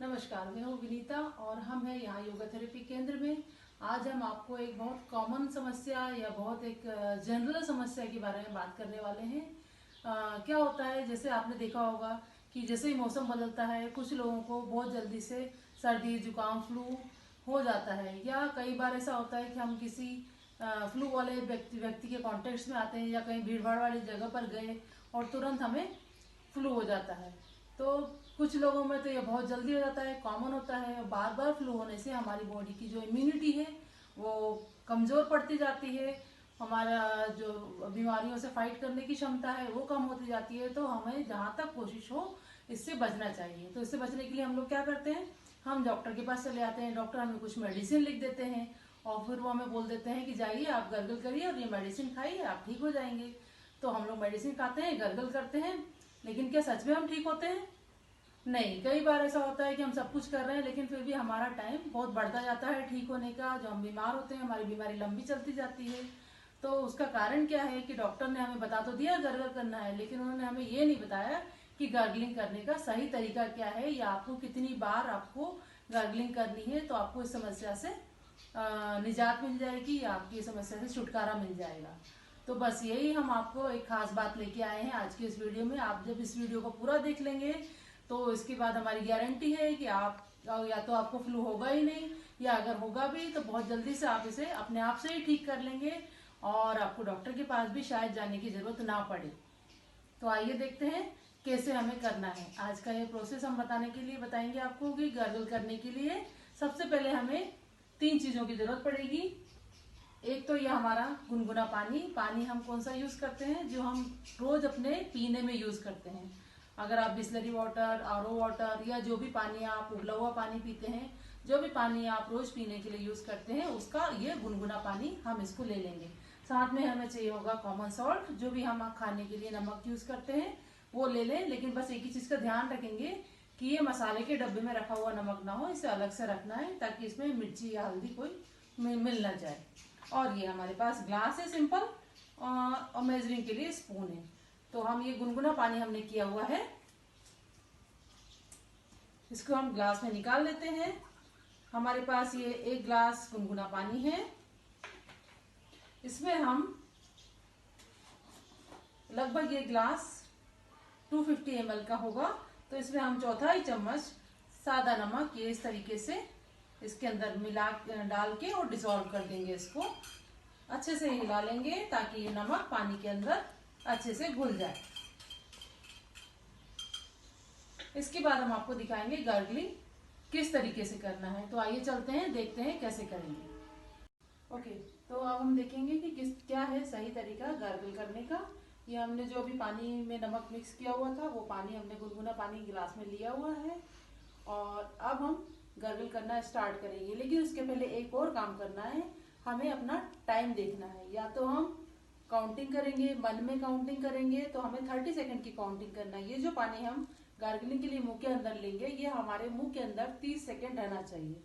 नमस्कार, मैं हूँ विनीता और हम हैं यहाँ योगा थेरेपी केंद्र में। आज हम आपको एक बहुत कॉमन समस्या या बहुत एक जनरल समस्या के बारे में बात करने वाले हैं। क्या होता है, जैसे आपने देखा होगा कि जैसे ही मौसम बदलता है कुछ लोगों को बहुत जल्दी से सर्दी जुकाम फ्लू हो जाता है, या कई बार ऐसा होता है कि हम किसी फ्लू वाले व्यक्ति के कॉन्टेक्ट में आते हैं या कहीं भीड़ भाड़ वाली जगह पर गए और तुरंत हमें फ्लू हो जाता है। तो कुछ लोगों में तो ये बहुत जल्दी हो जाता है, कॉमन होता है। बार बार फ्लू होने से हमारी बॉडी की जो इम्यूनिटी है वो कमज़ोर पड़ती जाती है, हमारा जो बीमारियों से फाइट करने की क्षमता है वो कम होती जाती है। तो हमें जहाँ तक कोशिश हो इससे बचना चाहिए। तो इससे बचने के लिए हम लोग क्या करते हैं, हम डॉक्टर के पास चले आते हैं। डॉक्टर हमें कुछ मेडिसिन लिख देते हैं और फिर वो हमें बोल देते हैं कि जाइए आप गर्गल करिए और ये मेडिसिन खाइए, आप ठीक हो जाएंगे। तो हम लोग मेडिसिन खाते हैं, गर्गल करते हैं, लेकिन क्या सच में हम ठीक होते हैं? नहीं। कई बार ऐसा होता है कि हम सब कुछ कर रहे हैं लेकिन फिर भी हमारा टाइम बहुत बढ़ता जाता है ठीक होने का। जो हम बीमार होते हैं हमारी बीमारी लंबी चलती जाती है। तो उसका कारण क्या है कि डॉक्टर ने हमें बता तो दिया गर्गल करना है, लेकिन उन्होंने हमें ये नहीं बताया कि गार्गलिंग करने का सही तरीका क्या है या आपको कितनी बार आपको गार्गलिंग करनी है, तो आपको इस समस्या से निजात मिल जाएगी या आपकी समस्या से छुटकारा मिल जाएगा। तो बस यही हम आपको एक खास बात लेके आए हैं आज की इस वीडियो में। आप जब इस वीडियो को पूरा देख लेंगे तो इसके बाद हमारी गारंटी है कि आप या तो आपको फ्लू होगा ही नहीं, या अगर होगा भी तो बहुत जल्दी से आप इसे अपने आप से ही ठीक कर लेंगे और आपको डॉक्टर के पास भी शायद जाने की जरूरत ना पड़े। तो आइए देखते हैं कैसे हमें करना है। आज का ये प्रोसेस हम बताने के लिए बताएंगे आपको कि गार्गल करने के लिए सबसे पहले हमें 3 चीज़ों की जरूरत पड़ेगी। एक तो ये हमारा गुनगुना पानी। पानी हम कौन सा यूज़ करते हैं, जो हम रोज़ अपने पीने में यूज़ करते हैं। अगर आप बिस्लरी वाटर, आरओ वाटर या जो भी पानी आप उबला हुआ पानी पीते हैं, जो भी पानी आप रोज़ पीने के लिए यूज़ करते हैं, उसका ये गुनगुना पानी हम इसको ले लेंगे। साथ में हमें चाहिए होगा कॉमन सॉल्ट, जो भी हम खाने के लिए नमक यूज़ करते हैं वो ले लें। लेकिन बस एक ही चीज़ का ध्यान रखेंगे कि ये मसाले के डब्बे में रखा हुआ नमक ना हो, इसे अलग से रखना है ताकि इसमें मिर्ची या हल्दी कोई मिल ना जाए। और ये हमारे पास ग्लास है सिंपल, और मेजरिंग के लिए स्पून है। तो हम ये गुनगुना पानी हमने किया हुआ है, इसको हम ग्लास में निकाल लेते हैं। हमारे पास ये 1 ग्लास गुनगुना पानी है। इसमें हम लगभग ये ग्लास 250 ml का होगा, तो इसमें हम 1/4 चम्मच सादा नमक ये इस तरीके से इसके अंदर डाल के और डिसॉल्व कर देंगे। इसको अच्छे से हिला लेंगे ताकि ये नमक पानी के अंदर अच्छे से घुल जाए। इसके बाद हम आपको दिखाएंगे गार्गलिंग किस तरीके से करना है। तो आइए चलते हैं, देखते हैं कैसे करेंगे। ओके, तो अब हम देखेंगे कि क्या है सही तरीका गार्गल करने का। ये हमने जो अभी पानी में नमक मिक्स किया हुआ था वो पानी हमने गुनगुना पानी गिलास में लिया हुआ है और अब हम गार्गल करना स्टार्ट करेंगे। लेकिन उसके पहले एक और काम करना है, हमें अपना टाइम देखना है। या तो हम काउंटिंग करेंगे, मन में काउंटिंग करेंगे, तो हमें 30 सेकंड की काउंटिंग करना है। ये जो पानी हम गार्गलिंग के लिए मुंह के अंदर लेंगे, ये हमारे मुंह के अंदर 30 सेकंड रहना चाहिए।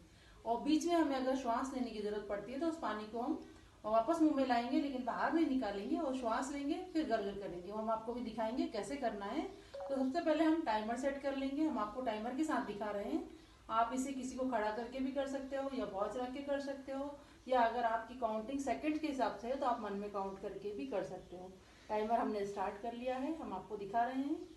और बीच में हमें अगर श्वास लेने की जरूरत पड़ती है तो उस पानी को हम वापस मुंह में लाएंगे, लेकिन बाहर नहीं निकालेंगे और श्वास लेंगे, फिर गार्गल करेंगे। हम आपको भी दिखाएंगे कैसे करना है। तो सबसे पहले हम टाइमर सेट कर लेंगे। हम आपको टाइमर के साथ दिखा रहे हैं। आप इसे किसी को खड़ा करके भी कर सकते हो या वॉच रख के कर सकते हो, या अगर आपकी काउंटिंग सेकंड के हिसाब से है तो आप मन में काउंट करके भी कर सकते हो। टाइमर हमने स्टार्ट कर लिया है, हम आपको दिखा रहे हैं।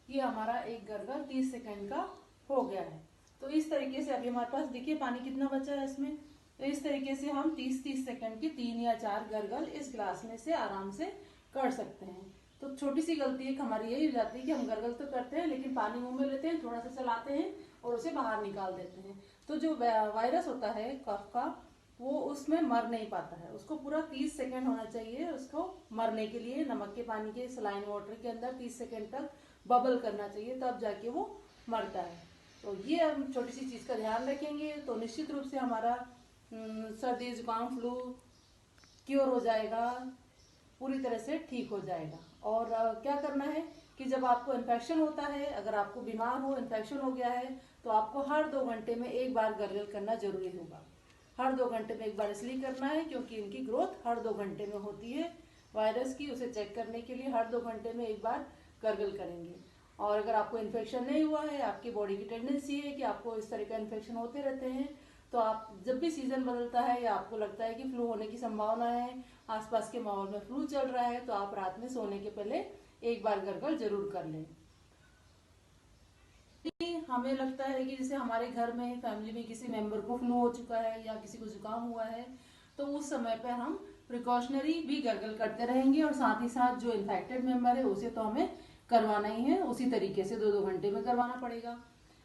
ये हमारा एक गार्गल 30 सेकंड का हो गया है। तो इस तरीके से अभी हमारे पास देखिए पानी कितना बचा है इसमें। तो इस तरीके से हम 30-30 सेकंड की 3 या 4 गार्गल इस ग्लास में से आराम से कर सकते हैं। तो छोटी सी गलती एक हमारी यही हो जाती है कि हम गार्गल तो करते हैं लेकिन पानी मुंह में लेते हैं, थोड़ा सा चलाते हैं और उसे बाहर निकाल देते हैं। तो जो वायरस होता है कफ का, वो उसमें मर नहीं पाता है। उसको पूरा 30 सेकेंड होना चाहिए उसको मरने के लिए। नमक के पानी के सलाइन वाटर के अंदर 30 सेकेंड तक बबल करना चाहिए, तब जाके वो मरता है। तो ये हम छोटी सी चीज़ का ध्यान रखेंगे तो निश्चित रूप से हमारा सर्दी जुकाम फ्लू क्योर हो जाएगा, पूरी तरह से ठीक हो जाएगा। और क्या करना है कि जब आपको इन्फेक्शन होता है, अगर आपको बीमार हो, इन्फेक्शन हो गया है, तो आपको हर 2 घंटे में एक बार गर्गल करना जरूरी होगा। हर 2 घंटे में एक बार इसलिए करना है क्योंकि इनकी ग्रोथ हर 2 घंटे में होती है वायरस की। उसे चेक करने के लिए हर 2 घंटे में एक बार गर्गल करेंगे। और अगर आपको इन्फेक्शन नहीं हुआ है, आपकी बॉडी की टेंडेंसी है कि आपको इस तरह का इन्फेक्शन होते रहते हैं, तो आप जब भी सीजन बदलता है या आपको लगता है कि फ्लू होने की संभावना है, आसपास के माहौल में फ्लू चल रहा है, तो आप रात में सोने के पहले एक बार गर्गल जरूर कर लें। हमें लगता है कि जैसे हमारे घर में फैमिली में किसी मेंबर को फ्लू हो चुका है या किसी को जुकाम हुआ है, तो उस समय पे हम प्रिकॉशनरी भी गर्गल करते रहेंगे। और साथ ही साथ जो इन्फेक्टेड मेंबर है उसे तो हमें करवाना ही है, उसी तरीके से 2-2 घंटे में करवाना पड़ेगा।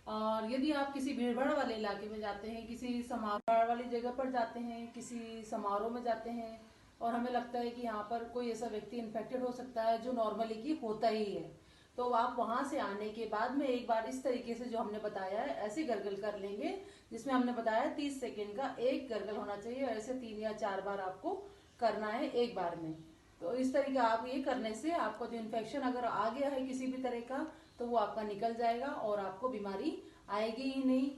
और यदि आप किसी भीड़ भाड़ वाले इलाके में जाते हैं, किसी समारोह वाली जगह पर जाते हैं, किसी समारोह में जाते हैं और हमें लगता है कि यहाँ पर कोई ऐसा व्यक्ति इन्फेक्टेड हो सकता है जो नॉर्मली की होता ही है, तो आप वहां से आने के बाद में एक बार इस तरीके से जो हमने बताया है ऐसे गर्गल कर लेंगे, जिसमें हमने बताया 30 सेकेंड का एक गर्गल होना चाहिए। ऐसे 3 या 4 बार आपको करना है एक बार में। तो इस तरीके आप ये करने से आपको जो इन्फेक्शन अगर आ गया है किसी भी तरह का, तो वो आपका निकल जाएगा और आपको बीमारी आएगी ही नहीं।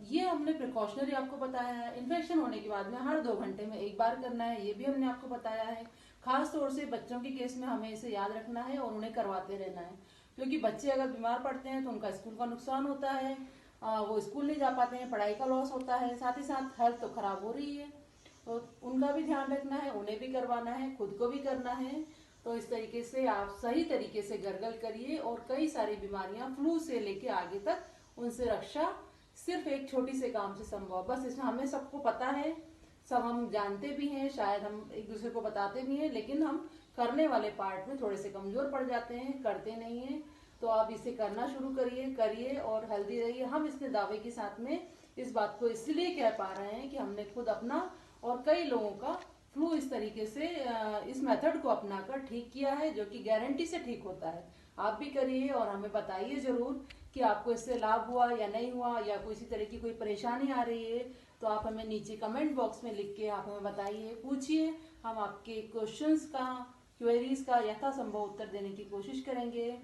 ये हमने प्रिकॉशनरी आपको बताया है। इन्फेक्शन होने के बाद में हर 2 घंटे में एक बार करना है, ये भी हमने आपको बताया है। खास तौर से बच्चों के केस में हमें इसे याद रखना है और उन्हें करवाते रहना है, क्योंकि बच्चे अगर बीमार पड़ते हैं तो उनका स्कूल का नुकसान होता है, वो स्कूल नहीं जा पाते हैं, पढ़ाई का लॉस होता है, साथ ही साथ हेल्थ तो खराब हो रही है। तो उनका भी ध्यान रखना है, उन्हें भी करवाना है, खुद को भी करना है। तो इस तरीके से आप सही तरीके से गर्गल करिए और कई सारी बीमारियां फ्लू से लेके आगे तक उनसे रक्षा सिर्फ एक छोटी से काम से संभव। बस इसमें हमें सबको पता है, सब हम जानते भी हैं, शायद हम एक दूसरे को बताते भी हैं, लेकिन हम करने वाले पार्ट में थोड़े से कमजोर पड़ जाते हैं, करते नहीं हैं। तो आप इसे करना शुरू करिए और हेल्दी रहिए। हम इसके दावे के साथ में इस बात को इसलिए कह पा रहे हैं कि हमने खुद अपना और कई लोगों का फ्लू इस तरीके से इस मेथड को अपनाकर ठीक किया है, जो कि गारंटी से ठीक होता है। आप भी करिए और हमें बताइए जरूर कि आपको इससे लाभ हुआ या नहीं हुआ, या कोई इसी तरह की कोई परेशानी आ रही है, तो आप हमें नीचे कमेंट बॉक्स में लिख के आप हमें बताइए, पूछिए। हम आपके क्वेश्चंस का, क्वेरीज का यथासंभव उत्तर देने की कोशिश करेंगे।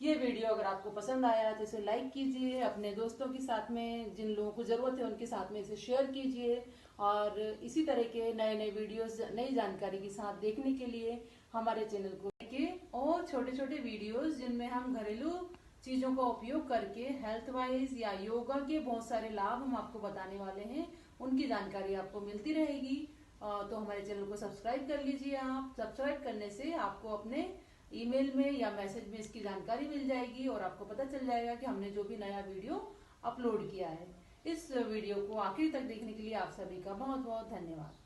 ये वीडियो अगर आपको पसंद आया तो इसे लाइक कीजिए, अपने दोस्तों के साथ में, जिन लोगों को ज़रूरत है उनके साथ में इसे शेयर कीजिए। और इसी तरह के नए नए वीडियोस, नई जानकारी के साथ देखने के लिए हमारे चैनल को लाइक और छोटे छोटे वीडियोस जिनमें हम घरेलू चीज़ों का उपयोग करके हेल्थ वाइज या योगा के बहुत सारे लाभ हम आपको बताने वाले हैं, उनकी जानकारी आपको मिलती रहेगी। तो हमारे चैनल को सब्सक्राइब कर लीजिए। आप सब्सक्राइब करने से आपको अपने ईमेल में या मैसेज में इसकी जानकारी मिल जाएगी और आपको पता चल जाएगा कि हमने जो भी नया वीडियो अपलोड किया है। इस वीडियो को आखिर तक देखने के लिए आप सभी का बहुत बहुत धन्यवाद।